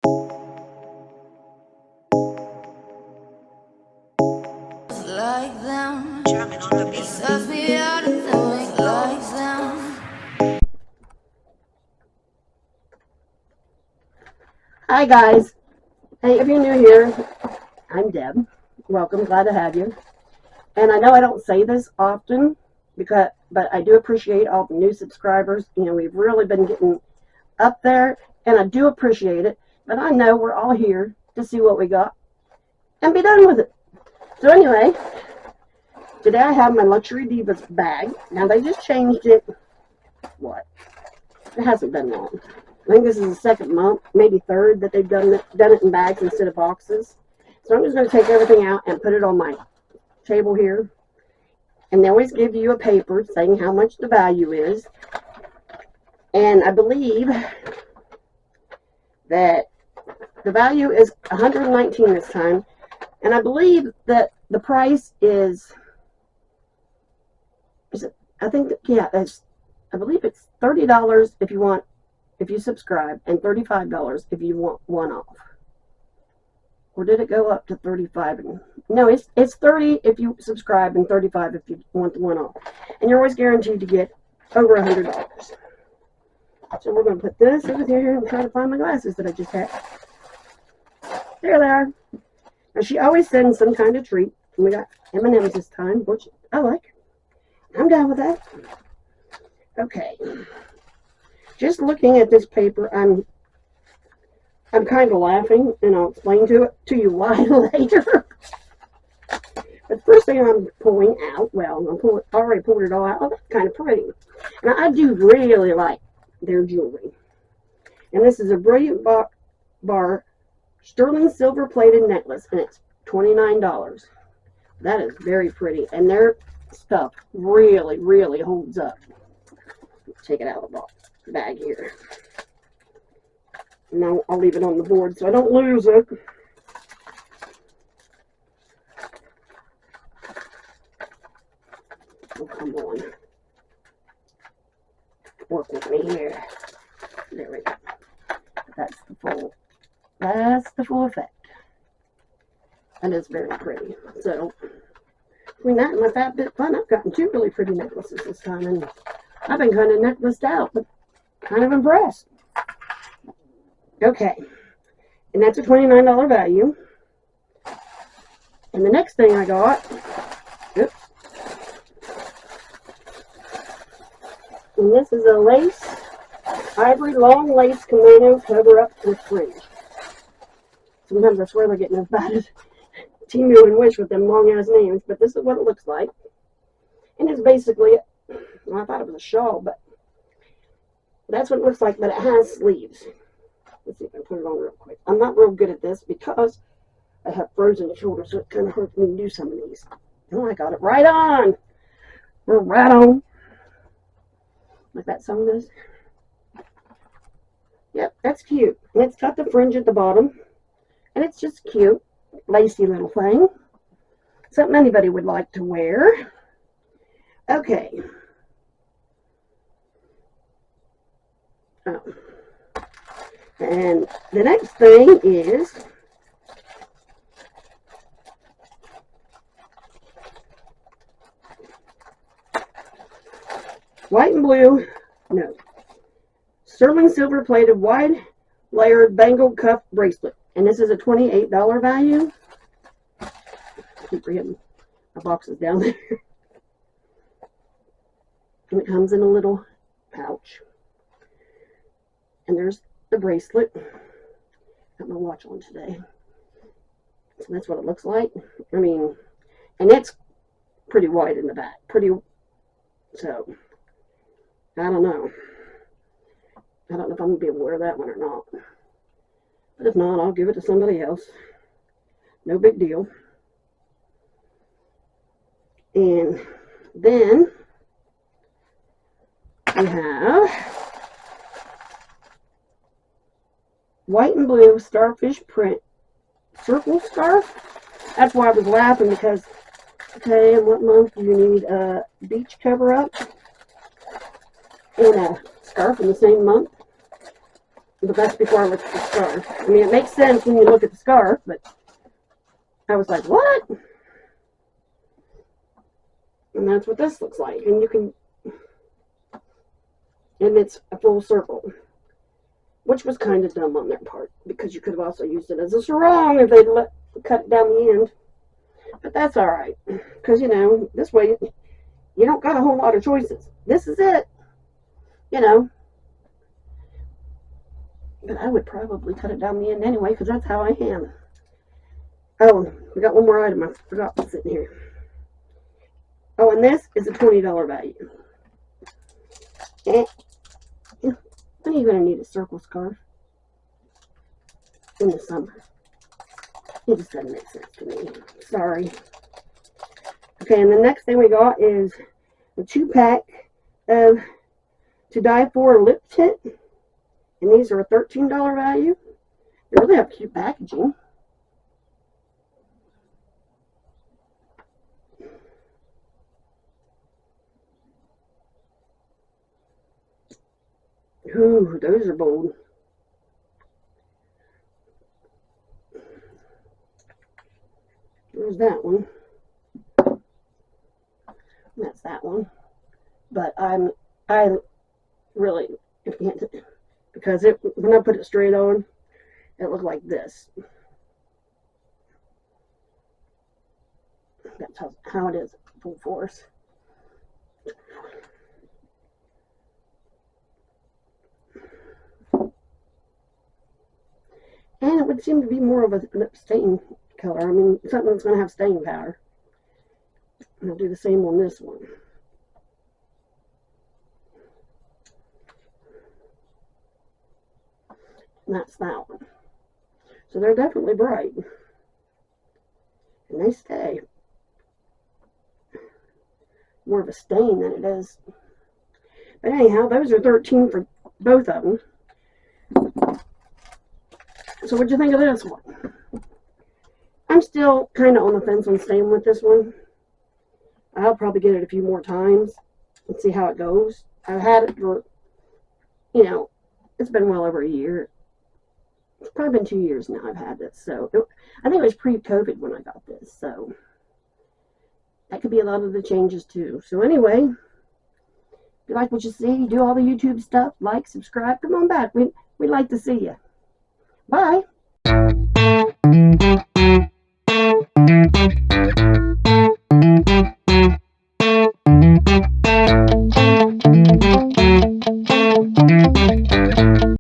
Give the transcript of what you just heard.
Like them, it sucks me out to think like them. Hi guys. Hey, if you're new here, I'm Deb. Welcome, glad to have you. And I know I don't say this often, but I do appreciate all the new subscribers. You know, we've really been getting up there, and I do appreciate it. But I know we're all here to see what we got and be done with it. So anyway, today I have my Luxury Divas bag. Now they just changed it. What? It hasn't been long. I think this is the second month, maybe third, that they've done it in bags instead of boxes. So I'm just going to take everything out and put it on my table here. And they always give you a paper saying how much the value is. And I believe that the value is $119 this time. And I believe that the price is it, I think, yeah, I believe it's $30 if you subscribe, and $35 if you want one off. Or did it go up to 35? No, it's 30 if you subscribe and 35 if you want the one off. And you're always guaranteed to get over $100. So we're going to put this over here and try to find my glasses that I just had. There they are. Now she always sends some kind of treat. And we got M&M's this time, which I like. I'm down with that. Okay. Just looking at this paper, I'm kind of laughing, and I'll explain to you why later. But the first thing I'm pulling out, well, I already pulled it all out. Oh, that's kind of pretty. Now, I do really like their jewelry. And this is a Brilliant Bar sterling silver plated necklace, and it's $29. That is very pretty, and their stuff really, really holds up. Take it out of the bag here. Now I'll leave it on the board so I don't lose it. Oh, come on. Work with me here. There we go. That's the full effect. And it's very pretty. So between that and my Fat Bit Fun, I've gotten two really pretty necklaces this time, and I've been kind of necklaced out, but kind of impressed. Okay, and that's a $29 value. And the next thing I got, oops, and this is a lace, ivory long lace kimono cover up with fringe. Sometimes I swear they're getting as bad as Timu and Wish with them long ass names, but this is what it looks like. And it's basically, well, I thought it was a shawl, but that's what it looks like, but it has sleeves. Let's see if I can put it on real quick. I'm not real good at this because I have frozen shoulders, so it kind of hurts me to do some of these. Oh, I got it right on. We're right on. Like that song does. Yep, that's cute. And it's got the fringe at the bottom. And it's just cute. Lacy little thing. Something anybody would like to wear. Okay. Oh. And the next thing is white and blue, no, sterling silver plated wide layered bangle cuff bracelet. And this is a $28 value. I keep forgetting my box is down there. And it comes in a little pouch. And there's the bracelet. Got my watch on today. So that's what it looks like. I mean, and it's pretty wide in the back. So, I don't know. I don't know if I'm going to be able to wear that one or not. But if not, I'll give it to somebody else. No big deal. And then we have white and blue starfish print circle scarf. That's why I was laughing, because, okay, in what month do you need a beach cover up and a scarf in the same month? But that's before I looked at the scarf. I mean, it makes sense when you look at the scarf, but I was like, what? And that's what this looks like. And you can, and it's a full circle, which was kind of dumb on their part, because you could have also used it as a sarong if they'd cut it down the end. But that's all right, because, you know, this way you don't got a whole lot of choices. This is it, you know. But I would probably cut it down the end anyway, because that's how I am. Oh, we got one more item I forgot to sit in here. Oh, and this is a $20 value. And when are you going to need a circle scarf? In the summer. It just doesn't make sense to me. Sorry. Okay, and the next thing we got is a 2-pack of To Die For lip tint. And these are a $13 value. They really have cute packaging. Ooh, those are bold. There's that one. That's that one. But I really can't, because when I put it straight on, it looked like this. That's how it is full force. And it would seem to be more of a lip stain color. I mean, something that's going to have staying power. And I'll do the same on this one. And that's that one. So they're definitely bright. And they stay. More of a stain than it is. But anyhow, those are $13 for both of them. So what'd you think of this one? I'm still kind of on the fence on staying with this one. I'll probably get it a few more times and see how it goes. I've had it for, you know, it's been well over a year. It's probably been 2 years now I've had this. So I think it was pre-COVID when I got this. So that could be a lot of the changes too. So anyway, if you like what you see, you do all the YouTube stuff, like, subscribe, come on back. We'd like to see you. Bye.